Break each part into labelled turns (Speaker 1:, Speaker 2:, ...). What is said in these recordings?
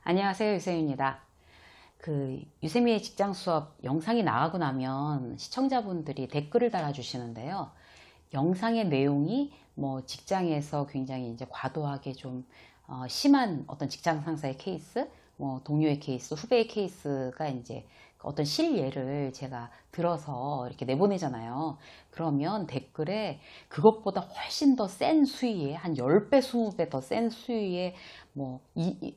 Speaker 1: 안녕하세요, 유세미입니다. 유세미의 직장 수업 영상이 나가고 나면 시청자분들이 댓글을 달아주시는데요. 영상의 내용이 뭐 직장에서 굉장히 이제 과도하게 좀 심한 어떤 직장 상사의 케이스, 뭐 동료의 케이스, 후배의 케이스가 이제 어떤 실예를 제가 들어서 이렇게 내보내잖아요. 그러면 댓글에 그것보다 훨씬 더 센 수위에 한 10배, 20배 더 센 수위에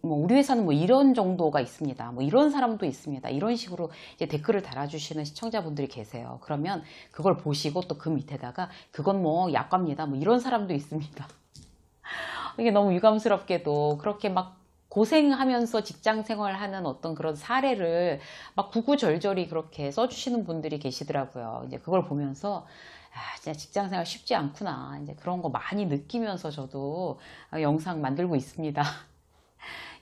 Speaker 1: 우리 회사는 뭐 이런 정도가 있습니다. 뭐 이런 사람도 있습니다. 이런 식으로 이제 댓글을 달아주시는 시청자분들이 계세요. 그러면 그걸 보시고 또 그 밑에다가 그건 뭐 약과입니다. 뭐 이런 사람도 있습니다. 이게 너무 유감스럽게도 그렇게 막 고생하면서 직장 생활하는 어떤 그런 사례를 막 구구절절히 그렇게 써주시는 분들이 계시더라고요. 이제 그걸 보면서 진짜 직장 생활 쉽지 않구나. 이제 그런 거 많이 느끼면서 저도 영상 만들고 있습니다.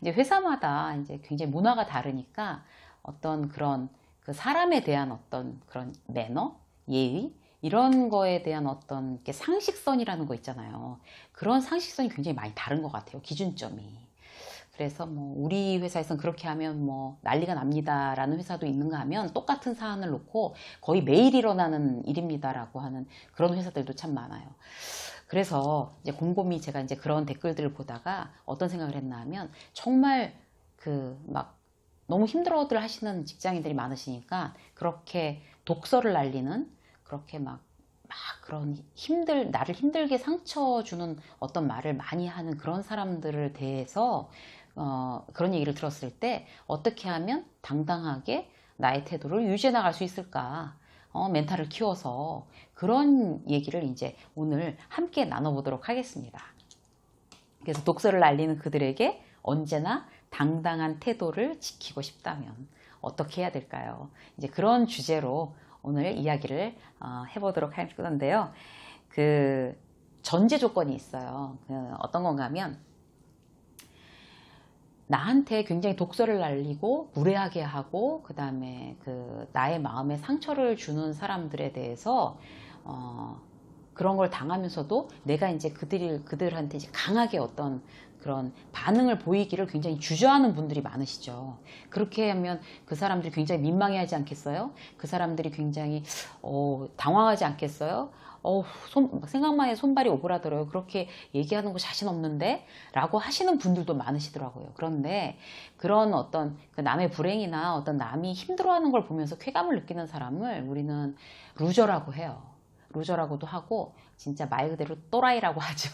Speaker 1: 이제 회사마다 이제 굉장히 문화가 다르니까 어떤 그런 그 사람에 대한 어떤 그런 매너, 예의, 이런 거에 대한 어떤 상식선이라는 거 있잖아요. 그런 상식선이 굉장히 많이 다른 것 같아요. 기준점이. 그래서 뭐 우리 회사에서는 그렇게 하면 뭐 난리가 납니다라는 회사도 있는가 하면 똑같은 사안을 놓고 거의 매일 일어나는 일입니다라고 하는 그런 회사들도 참 많아요. 그래서 이제 곰곰이 제가 이제 그런 댓글들을 보다가 어떤 생각을 했나 하면 정말 막 너무 힘들어들 하시는 직장인들이 많으시니까 그렇게 독서를 날리는 그렇게 막 그런 나를 힘들게 상처 주는 어떤 말을 많이 하는 그런 사람들을 대해서 그런 얘기를 들었을 때 어떻게 하면 당당하게 나의 태도를 유지해 나갈 수 있을까? 멘탈을 키워서 그런 얘기를 이제 오늘 함께 나눠보도록 하겠습니다. 그래서 독서를 날리는 그들에게 언제나 당당한 태도를 지키고 싶다면 어떻게 해야 될까요? 이제 그런 주제로 오늘 이야기를 해보도록 할 건데요. 전제 조건이 있어요. 어떤 건가 하면 나한테 굉장히 독서를 날리고 무례하게 하고 그 다음에 나의 마음에 상처를 주는 사람들에 대해서 그런 걸 당하면서도 내가 이제 그들한테 이제 강하게 어떤 그런 반응을 보이기를 굉장히 주저하는 분들이 많으시죠. 그렇게 하면 그 사람들이 굉장히 민망해하지 않겠어요? 그 사람들이 굉장히 당황하지 않겠어요? 생각만 해도 손발이 오그라들어요. 그렇게 얘기하는 거 자신 없는데? 라고 하시는 분들도 많으시더라고요. 그런데 그런 어떤 남의 불행이나 어떤 남이 힘들어하는 걸 보면서 쾌감을 느끼는 사람을 우리는 루저라고 해요. 루저라고도 하고 진짜 말 그대로 또라이라고 하죠.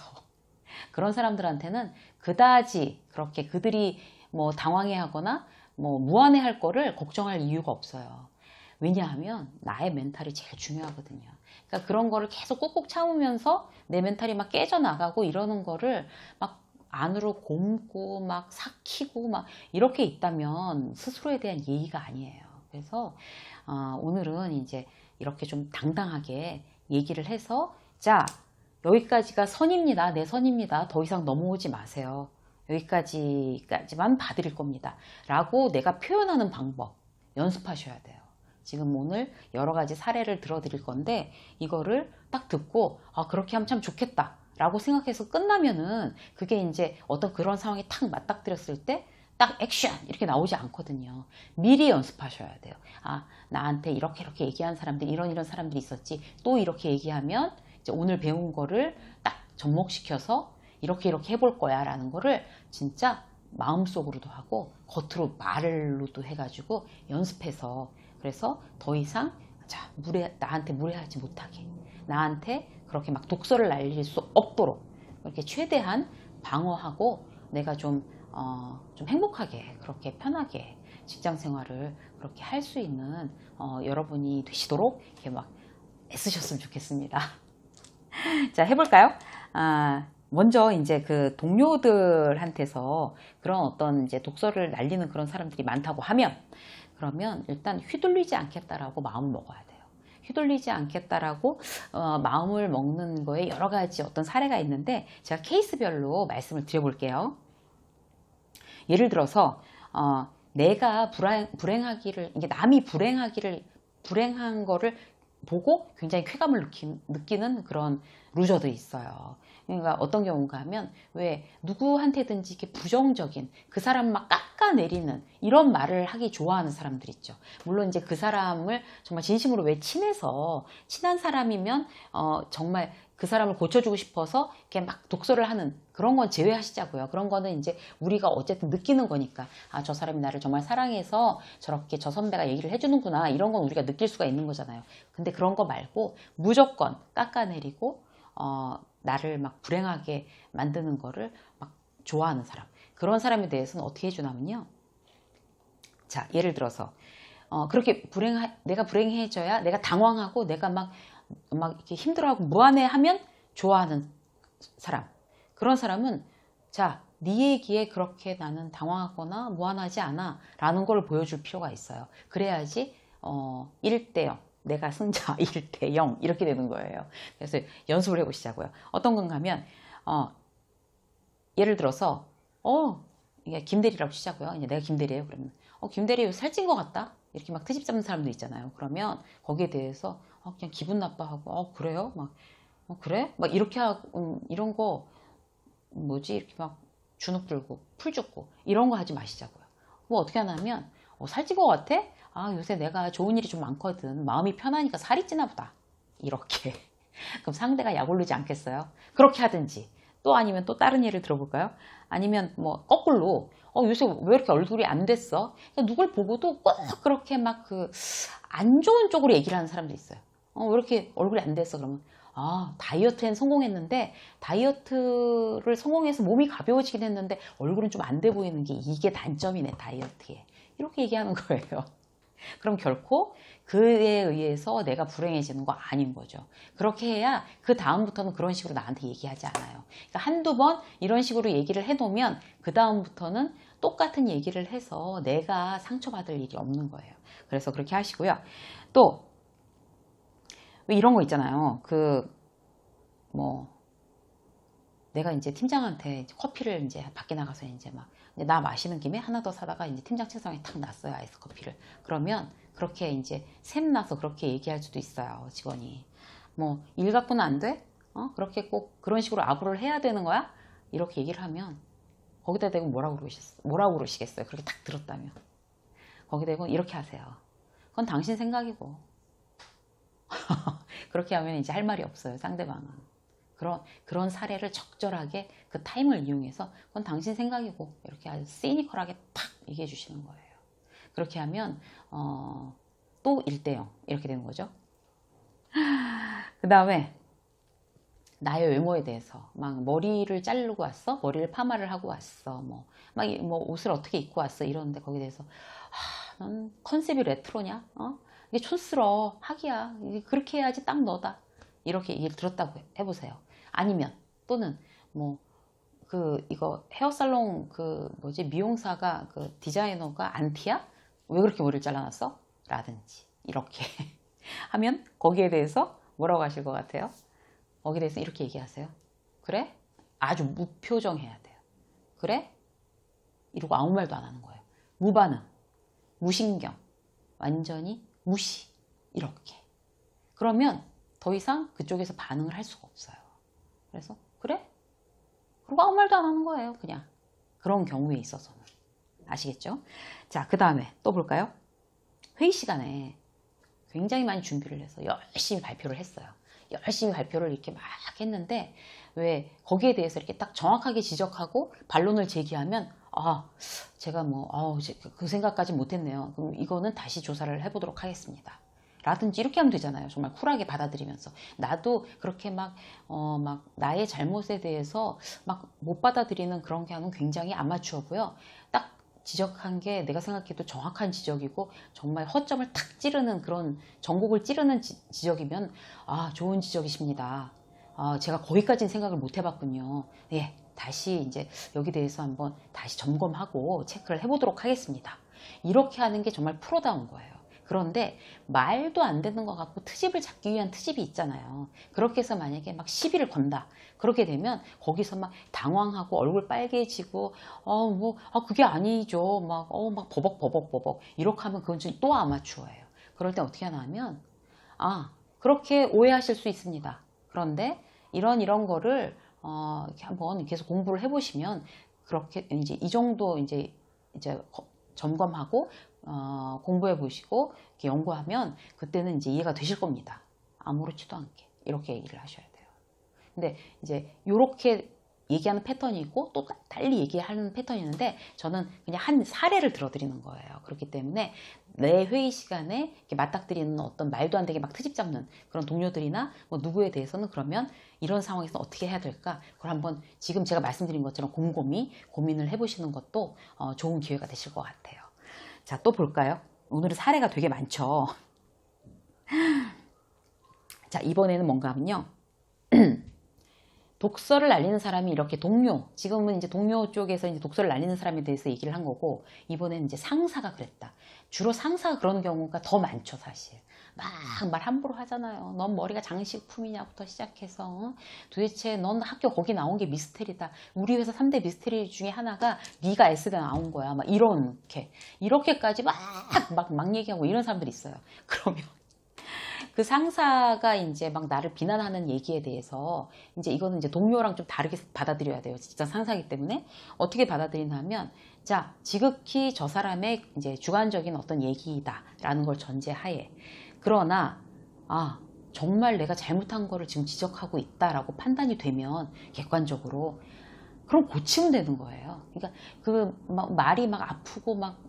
Speaker 1: 그런 사람들한테는 그다지 그렇게 그들이 뭐 당황해하거나 뭐 무안해할 거를 걱정할 이유가 없어요. 왜냐하면 나의 멘탈이 제일 중요하거든요. 그러니까 그런 거를 계속 꾹꾹 참으면서 내 멘탈이 막 깨져나가고 이러는 거를 막 안으로 곪고 막 삭히고 막 이렇게 있다면 스스로에 대한 예의가 아니에요. 그래서 오늘은 이제 이렇게 좀 당당하게 얘기를 해서 자, 여기까지가 선입니다. 내 선입니다. 더 이상 넘어오지 마세요. 여기까지만 봐드릴 겁니다. 라고 내가 표현하는 방법 연습하셔야 돼요. 지금 오늘 여러 가지 사례를 들어드릴 건데 이거를 딱 듣고 그렇게 하면 참 좋겠다 라고 생각해서 끝나면은 그게 이제 어떤 그런 상황이 탁 맞닥뜨렸을 때 딱 액션 이렇게 나오지 않거든요. 미리 연습하셔야 돼요. 나한테 이렇게 얘기한 사람들 이런 사람들이 있었지. 또 이렇게 얘기하면 이제 오늘 배운 거를 딱 접목시켜서 이렇게 해볼 거야 라는 거를 진짜 마음속으로도 하고 겉으로 말로도 해가지고 연습해서 그래서 더 이상 나한테 무례하지 못하게 나한테 그렇게 막 독서를 날릴 수 없도록 이렇게 최대한 방어하고 내가 좀 행복하게 그렇게 편하게 직장 생활을 그렇게 할 수 있는 여러분이 되시도록 이렇게 막 애쓰셨으면 좋겠습니다. 자, 해볼까요? 먼저 이제 동료들한테서 그런 어떤 이제 독서를 날리는 그런 사람들이 많다고 하면 그러면 일단 휘둘리지 않겠다라고 마음을 먹어야 돼요. 휘둘리지 않겠다라고 마음을 먹는 거에 여러 가지 어떤 사례가 있는데 제가 케이스별로 말씀을 드려볼게요. 예를 들어서 내가 불행하기를 이게 남이 불행한 거를 보고 굉장히 쾌감을 느끼는 그런 루저도 있어요. 그러니까 어떤 경우가 하면 왜 누구한테든지 이렇게 부정적인 그 사람 막 깎아내리는 이런 말을 하기 좋아하는 사람들 있죠. 물론 이제 그 사람을 정말 진심으로 왜 친해서 친한 사람이면 정말 그 사람을 고쳐주고 싶어서 이렇게 막 독서를 하는 그런 건 제외하시자고요. 그런 거는 이제 우리가 어쨌든 느끼는 거니까 아, 저 사람이 나를 정말 사랑해서 저렇게 저 선배가 얘기를 해주는구나 이런 건 우리가 느낄 수가 있는 거잖아요. 근데 그런 거 말고 무조건 깎아내리고 나를 막 불행하게 만드는 거를 막 좋아하는 사람 그런 사람에 대해서는 어떻게 해주냐면요. 자, 예를 들어서 그렇게 내가 불행해져야 내가 당황하고 내가 막 이렇게 힘들어하고 무안해하면 좋아하는 사람. 그런 사람은 자, 네 얘기에 그렇게 나는 당황하거나 무안하지 않아 라는 걸 보여줄 필요가 있어요. 그래야지 1대 0 내가 승자 1대 0 이렇게 되는 거예요. 그래서 연습을 해보시자고요. 어떤 건가 하면 예를 들어서 이게 김대리라고 치자고요. 이제 내가 김대리예요. 그러면 김대리 요새 살찐 것 같다. 이렇게 막 트집 잡는 사람도 있잖아요. 그러면 거기에 대해서 그냥 기분 나빠하고 그래요? 막 그래? 막 이렇게 하고 이런 거 뭐지? 이렇게 막 주눅 들고 풀 죽고 이런 거 하지 마시자고요. 뭐 어떻게 하냐면 살찐 것 같아? 아, 요새 내가 좋은 일이 좀 많거든. 마음이 편하니까 살이 찌나 보다. 이렇게. 그럼 상대가 약 오르지 않겠어요? 그렇게 하든지. 또 아니면 또 다른 예를 들어볼까요? 아니면 뭐 거꾸로 요새 왜 이렇게 얼굴이 안 됐어? 그러니까 누굴 보고도 꼭 그렇게 막 안 좋은 쪽으로 얘기를 하는 사람도 있어요. 왜 이렇게 얼굴이 안 됐어? 그러면 다이어트엔 성공했는데 다이어트를 성공해서 몸이 가벼워지긴 했는데 얼굴은 좀 안 돼 보이는 게 이게 단점이네 다이어트에. 이렇게 얘기하는 거예요. 그럼 결코 그에 의해서 내가 불행해지는 거 아닌 거죠. 그렇게 해야 그 다음부터는 그런 식으로 나한테 얘기하지 않아요. 그러니까 한두 번 이런 식으로 얘기를 해놓으면 그 다음부터는 똑같은 얘기를 해서 내가 상처받을 일이 없는 거예요. 그래서 그렇게 하시고요. 또 왜 이런 거 있잖아요. 내가 이제 팀장한테 커피를 이제 밖에 나가서 이제 막 나 마시는 김에 하나 더 사다가 이제 팀장 책상에 탁 놨어요. 아이스 커피를. 그러면 그렇게 이제 샘나서 그렇게 얘기할 수도 있어요. 직원이. 뭐 일 갖고는 안 돼? 그렇게 꼭 그런 식으로 아부를 해야 되는 거야? 이렇게 얘기를 하면 거기다 대고 뭐라고 그러시겠어요? 그렇게 딱 들었다면. 거기다 대고 이렇게 하세요. 그건 당신 생각이고. 그렇게 하면 이제 할 말이 없어요. 상대방은. 그런 사례를 적절하게 그 타임을 이용해서 그건 당신 생각이고 이렇게 아주 시니컬하게 탁 얘기해 주시는 거예요. 그렇게 하면 또 1대 0 이렇게 되는 거죠. 그 다음에 나의 외모에 대해서 막 머리를 자르고 왔어? 머리를 파마를 하고 왔어? 뭐 옷을 어떻게 입고 왔어? 이러는데 거기에 대해서 넌 컨셉이 레트로냐? 이게 촌스러워. 하기야. 이게 그렇게 해야지 딱 너다. 이렇게 얘기를 들었다고 해보세요. 아니면 또는 이거 헤어살롱 미용사가 디자이너가 안티야? 왜 그렇게 머리를 잘라놨어? 라든지 이렇게 하면 거기에 대해서 뭐라고 하실 것 같아요? 거기에 대해서 이렇게 얘기하세요. 그래? 아주 무표정해야 돼요. 그래? 이러고 아무 말도 안 하는 거예요. 무반응, 무신경, 완전히 무시 이렇게. 그러면 더 이상 그쪽에서 반응을 할 수가 없어요. 그래서 그래? 그리고 아무 말도 안 하는 거예요. 그냥 그런 경우에 있어서는. 아시겠죠? 자, 그 다음에 또 볼까요? 회의 시간에 굉장히 많이 준비를 해서 열심히 발표를 했어요. 열심히 발표를 이렇게 막 했는데 왜 거기에 대해서 이렇게 딱 정확하게 지적하고 반론을 제기하면 제가 그 생각까지 못했네요. 그럼 이거는 다시 조사를 해보도록 하겠습니다. 라든지 이렇게 하면 되잖아요. 정말 쿨하게 받아들이면서. 나도 그렇게 막 나의 잘못에 대해서 막 못 받아들이는 그런 게 하는 굉장히 아마추어고요. 딱 지적한 게 내가 생각해도 정확한 지적이고 정말 허점을 탁 찌르는 그런 전곡을 찌르는 지적이면 좋은 지적이십니다. 제가 거기까지는 생각을 못 해봤군요. 예, 다시 이제 여기 대해서 한번 다시 점검하고 체크를 해보도록 하겠습니다. 이렇게 하는 게 정말 프로다운 거예요. 그런데 말도 안 되는 것 같고 트집을 잡기 위한 트집이 있잖아요. 그렇게 해서 만약에 막 시비를 건다. 그렇게 되면 거기서 막 당황하고 얼굴 빨개지고 그게 아니죠. 막 버벅 이렇게 하면 그건 또 아마추어예요. 그럴 때 어떻게 하나 하면 그렇게 오해하실 수 있습니다. 그런데 이런 거를 이렇게 한번 계속 공부를 해보시면 그렇게 이제 이 정도 이제 점검하고 공부해 보시고 이렇게 연구하면 그때는 이제 이해가 되실 겁니다. 아무렇지도 않게 이렇게 얘기를 하셔야 돼요. 근데 이제 이렇게 얘기하는 패턴이 있고 또 달리 얘기하는 패턴이 있는데 저는 그냥 한 사례를 들어드리는 거예요. 그렇기 때문에 내 회의 시간에 이렇게 맞닥뜨리는 어떤 말도 안 되게 막 트집 잡는 그런 동료들이나 뭐 누구에 대해서는 그러면 이런 상황에서 어떻게 해야 될까? 그걸 한번 지금 제가 말씀드린 것처럼 곰곰이 고민을 해보시는 것도 좋은 기회가 되실 것 같아요. 자, 또 볼까요? 오늘은 사례가 되게 많죠. 자, 이번에는 뭔가 하면요. 독서를 날리는 사람이 이렇게 동료, 지금은 이제 동료 쪽에서 이제 독서를 날리는 사람에 대해서 얘기를 한 거고, 이번에는 이제 상사가 그랬다. 주로 상사가 그런 경우가 더 많죠, 사실. 막 말 함부로 하잖아요. 넌 머리가 장식품이냐부터 시작해서 도대체 넌 학교 거기 나온 게 미스테리다. 우리 회사 3대 미스테리 중에 하나가 네가 S대 나온 거야. 막 이렇게까지 막 얘기하고 이런 사람들이 있어요. 그러면 그 상사가 이제 막 나를 비난하는 얘기에 대해서 이제 이거는 이제 동료랑 좀 다르게 받아들여야 돼요. 직장 상사이기 때문에 어떻게 받아들이냐면, 자, 지극히 저 사람의 이제 주관적인 어떤 얘기다라는 걸 전제하에, 그러나 정말 내가 잘못한 거를 지금 지적하고 있다라고 판단이 되면 객관적으로 그럼 고치면 되는 거예요. 그러니까 그 막 말이 막 아프고 막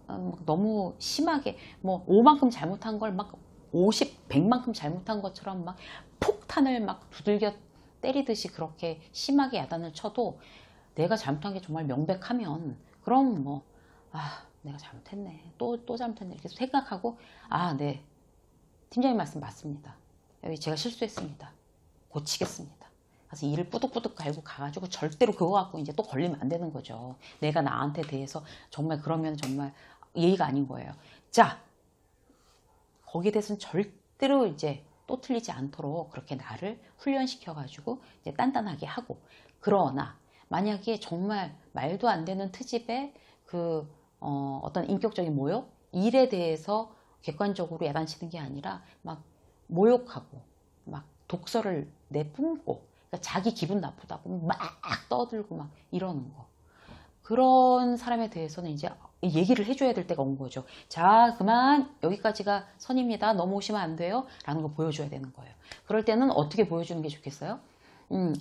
Speaker 1: 너무 심하게 뭐 5만큼 잘못한 걸 막 50, 100만큼 잘못한 것처럼 막 폭탄을 막 두들겨 때리듯이 그렇게 심하게 야단을 쳐도 내가 잘못한 게 정말 명백하면 그럼 뭐 내가 잘못했네, 또 잘못했네 이렇게 생각하고 네, 팀장님 말씀 맞습니다. 여기 제가 실수했습니다. 고치겠습니다. 그래서 이를 뿌득뿌득 갈고 가가지고 절대로 그거 갖고 이제 또 걸리면 안 되는 거죠. 내가 나한테 대해서 정말 그러면 정말 예의가 아닌 거예요. 자, 거기에 대해서는 절대로 이제 또 틀리지 않도록 그렇게 나를 훈련시켜가지고 이제 단단하게 하고, 그러나 만약에 정말 말도 안 되는 트집에 그 어떤 인격적인 모욕, 일에 대해서 객관적으로 야단치는 게 아니라 막 모욕하고 막 독설을 내뿜고, 그러니까 자기 기분 나쁘다고 막 떠들고 막 이러는 거, 그런 사람에 대해서는 이제 얘기를 해줘야 될 때가 온 거죠. 자, 그만, 여기까지가 선입니다. 넘어오시면 안 돼요. 라는 거 보여줘야 되는 거예요. 그럴 때는 어떻게 보여주는 게 좋겠어요?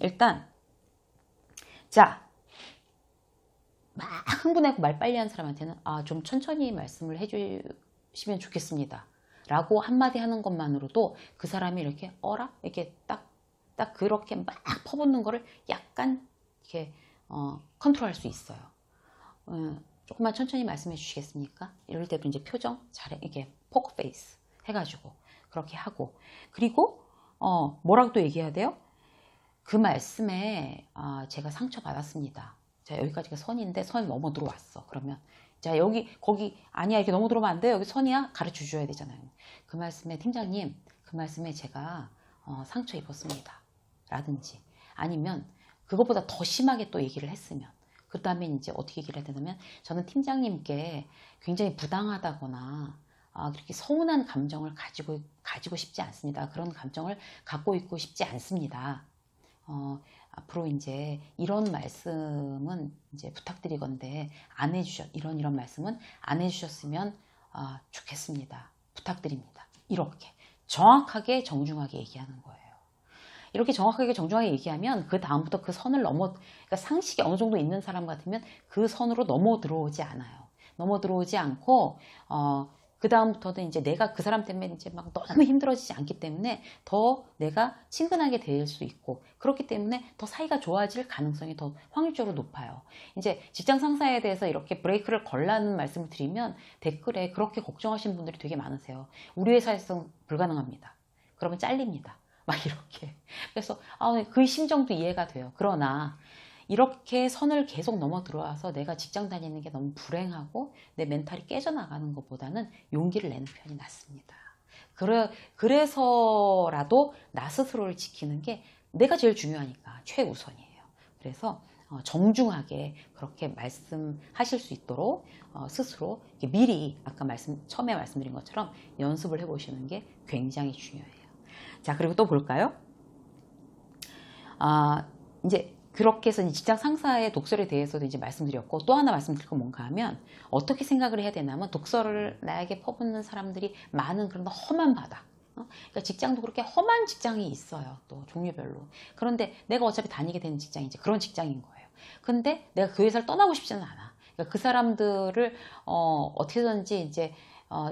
Speaker 1: 일단, 자, 막 흥분하고 말 빨리 하는 사람한테는 좀 천천히 말씀을 해주시면 좋겠습니다. 라고 한마디 하는 것만으로도 그 사람이 이렇게 이렇게 딱 그렇게 막 퍼붓는 거를 약간 이렇게 컨트롤할 수 있어요. 조금만 천천히 말씀해 주시겠습니까? 이럴 때도 이제 표정 잘 이렇게 포크 페이스 해가지고 그렇게 하고, 그리고 뭐라고 또 얘기해야 돼요? 그 말씀에 제가 상처받았습니다. 자, 여기까지가 선인데 선이 넘어 들어왔어. 그러면 자, 거기 아니야, 이렇게 넘어 들어오면 안 돼요. 여기 선이야, 가르쳐 줘야 되잖아요. 그 말씀에 팀장님, 그 말씀에 제가 상처 입었습니다. 라든지, 아니면 그것보다 더 심하게 또 얘기를 했으면, 그 다음에 이제 어떻게 얘기를 해야 되냐면, 저는 팀장님께 굉장히 부당하다거나 그렇게 서운한 감정을 가지고 싶지 않습니다. 그런 감정을 갖고 있고 싶지 않습니다. 앞으로 이제 이런 말씀은 이제 부탁드리건데 이런 말씀은 안 해주셨으면 좋겠습니다. 부탁드립니다. 이렇게 정확하게 정중하게 얘기하는 거예요. 이렇게 정확하게 정중하게 얘기하면 그 다음부터 그 선을 그러니까 상식이 어느 정도 있는 사람 같으면 그 선으로 넘어 들어오지 않아요. 넘어 들어오지 않고 그 다음부터는 이제 내가 그 사람 때문에 이제 막 너무 힘들어지지 않기 때문에 더 내가 친근하게 대할 수 있고, 그렇기 때문에 더 사이가 좋아질 가능성이 더 확률적으로 높아요. 이제 직장 상사에 대해서 이렇게 브레이크를 걸라는 말씀을 드리면 댓글에 그렇게 걱정하시는 분들이 되게 많으세요. 우리 회사에서는 불가능합니다. 그러면 잘립니다. 막 이렇게. 그래서 그 심정도 이해가 돼요. 그러나 이렇게 선을 계속 넘어 들어와서 내가 직장 다니는 게 너무 불행하고 내 멘탈이 깨져나가는 것보다는 용기를 내는 편이 낫습니다. 그래서라도 나 스스로를 지키는 게 내가 제일 중요하니까 최우선이에요. 그래서 정중하게 그렇게 말씀하실 수 있도록 스스로 미리 처음에 말씀드린 것처럼 연습을 해보시는 게 굉장히 중요해요. 자, 그리고 또 볼까요? 이제 그렇게 해서 직장 상사의 독설에 대해서도 이제 말씀드렸고, 또 하나 말씀드릴 건 뭔가 하면, 어떻게 생각을 해야 되냐면, 독설을 나에게 퍼붓는 사람들이 많은 그런 험한 바다. 그러니까 직장도 그렇게 험한 직장이 있어요. 또 종류별로. 그런데 내가 어차피 다니게 되는 직장이 이제 그런 직장인 거예요. 근데 내가 그 회사를 떠나고 싶지는 않아. 그러니까 그 사람들을 어떻게든지 이제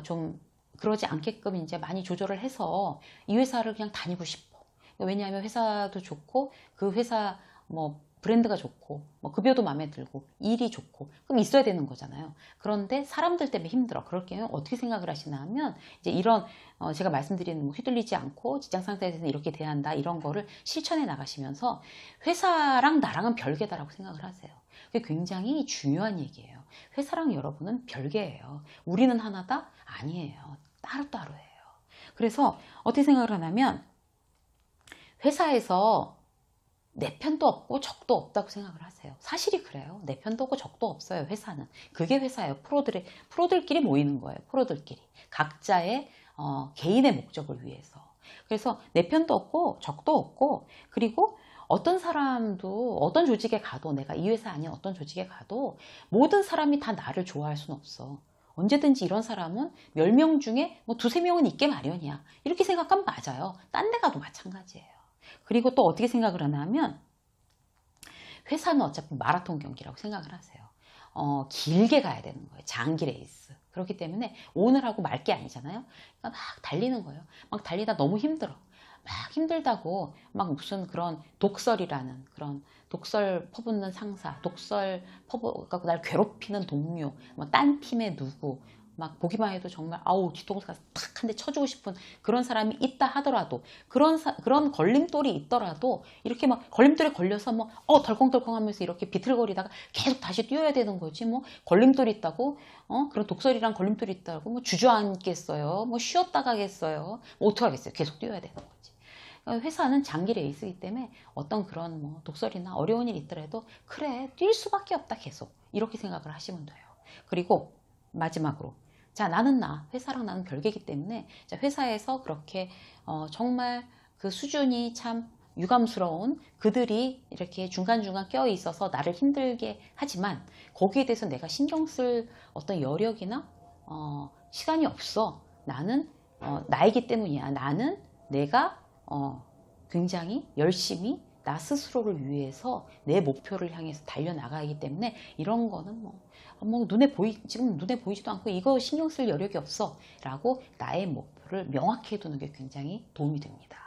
Speaker 1: 좀 그러지 않게끔 이제 많이 조절을 해서 이 회사를 그냥 다니고 싶어. 왜냐하면 회사도 좋고 그 회사 뭐 브랜드가 좋고 뭐 급여도 마음에 들고 일이 좋고 그럼 있어야 되는 거잖아요. 그런데 사람들 때문에 힘들어. 그럴 경우 어떻게 생각을 하시나 하면 이제 이런 제가 말씀드리는 뭐 휘둘리지 않고 직장 상사에 대해서 이렇게 대한다 이런 거를 실천해 나가시면서 회사랑 나랑은 별개다라고 생각을 하세요. 그게 굉장히 중요한 얘기예요. 회사랑 여러분은 별개예요. 우리는 하나다? 아니에요. 따로따로예요. 그래서 어떻게 생각을 하냐면 회사에서 내 편도 없고 적도 없다고 생각을 하세요. 사실이 그래요. 내 편도 없고 적도 없어요. 회사는. 그게 회사예요. 프로들끼리 모이는 거예요. 프로들끼리. 각자의 개인의 목적을 위해서. 그래서 내 편도 없고 적도 없고 그리고 어떤 사람도 어떤 조직에 가도 내가 이 회사 아닌 어떤 조직에 가도 모든 사람이 다 나를 좋아할 수는 없어. 언제든지 이런 사람은 10명 중에 뭐 두세 명은 있게 마련이야. 이렇게 생각하면 맞아요. 딴 데 가도 마찬가지예요. 그리고 또 어떻게 생각을 하나 하면 회사는 어차피 마라톤 경기라고 생각을 하세요. 길게 가야 되는 거예요. 장기 레이스. 그렇기 때문에 오늘 하고 말 게 아니잖아요. 그러니까 막 달리는 거예요. 막 달리다 너무 힘들어. 막 힘들다고 막 무슨 그런 독설이라는 그런 독설 퍼붓는 상사, 독설 퍼붓고 날 괴롭히는 동료, 뭐 딴 팀의 누구 막 보기만 해도 정말 아우 뒤통수 가서 탁 한 대 쳐주고 싶은 그런 사람이 있다 하더라도 그런 걸림돌이 있더라도 이렇게 막 걸림돌에 걸려서 뭐 덜컹덜컹 하면서 이렇게 비틀거리다가 계속 다시 뛰어야 되는 거지 뭐 걸림돌이 있다고 그런 독설이랑 걸림돌이 있다고 뭐 주저앉겠어요 뭐 쉬었다 가겠어요 뭐 어떡하겠어요 계속 뛰어야 되는 거지. 회사는 장기 레이스이기 때문에 어떤 그런 뭐 독설이나 어려운 일이 있더라도 그래 뛸 수밖에 없다 계속 이렇게 생각을 하시면 돼요. 그리고 마지막으로 자 나는 회사랑 나는 별개이기 때문에 자, 회사에서 그렇게 정말 그 수준이 참 유감스러운 그들이 이렇게 중간중간 껴 있어서 나를 힘들게 하지만 거기에 대해서 내가 신경 쓸 어떤 여력이나 시간이 없어. 나는 나이기 때문이야. 나는 내가 굉장히 열심히 나 스스로를 위해서 내 목표를 향해서 달려나가기 때문에 이런 거는 지금 눈에 보이지도 않고 이거 신경 쓸 여력이 없어 라고 나의 목표를 명확히 해두는 게 굉장히 도움이 됩니다.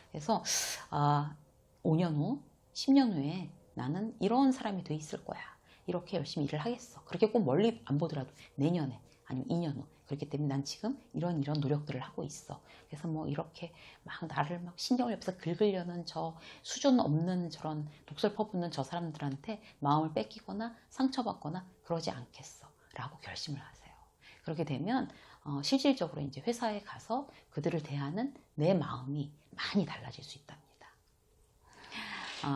Speaker 1: 그래서 5년 후, 10년 후에 나는 이런 사람이 돼 있을 거야. 이렇게 열심히 일을 하겠어. 그렇게 꼭 멀리 안 보더라도 내년에 아니면 2년 후 그렇기 때문에 난 지금 이런 노력들을 하고 있어. 그래서 뭐 이렇게 막 나를 막 신경을 옆에서 긁으려는 저 수준 없는 저런 독설 퍼붓는 저 사람들한테 마음을 뺏기거나 상처받거나 그러지 않겠어. 라고 결심을 하세요. 그렇게 되면 실질적으로 이제 회사에 가서 그들을 대하는 내 마음이 많이 달라질 수 있답니다.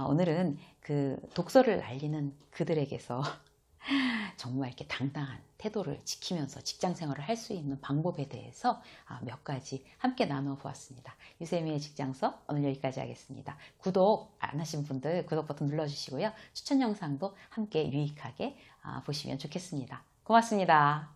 Speaker 1: 오늘은 그 독설을 날리는 그들에게서 정말 이렇게 당당한 태도를 지키면서 직장 생활을 할 수 있는 방법에 대해서 몇 가지 함께 나눠 보았습니다. 유세미의 직장서 오늘 여기까지 하겠습니다. 구독 안 하신 분들 구독 버튼 눌러주시고요. 추천 영상도 함께 유익하게 보시면 좋겠습니다. 고맙습니다.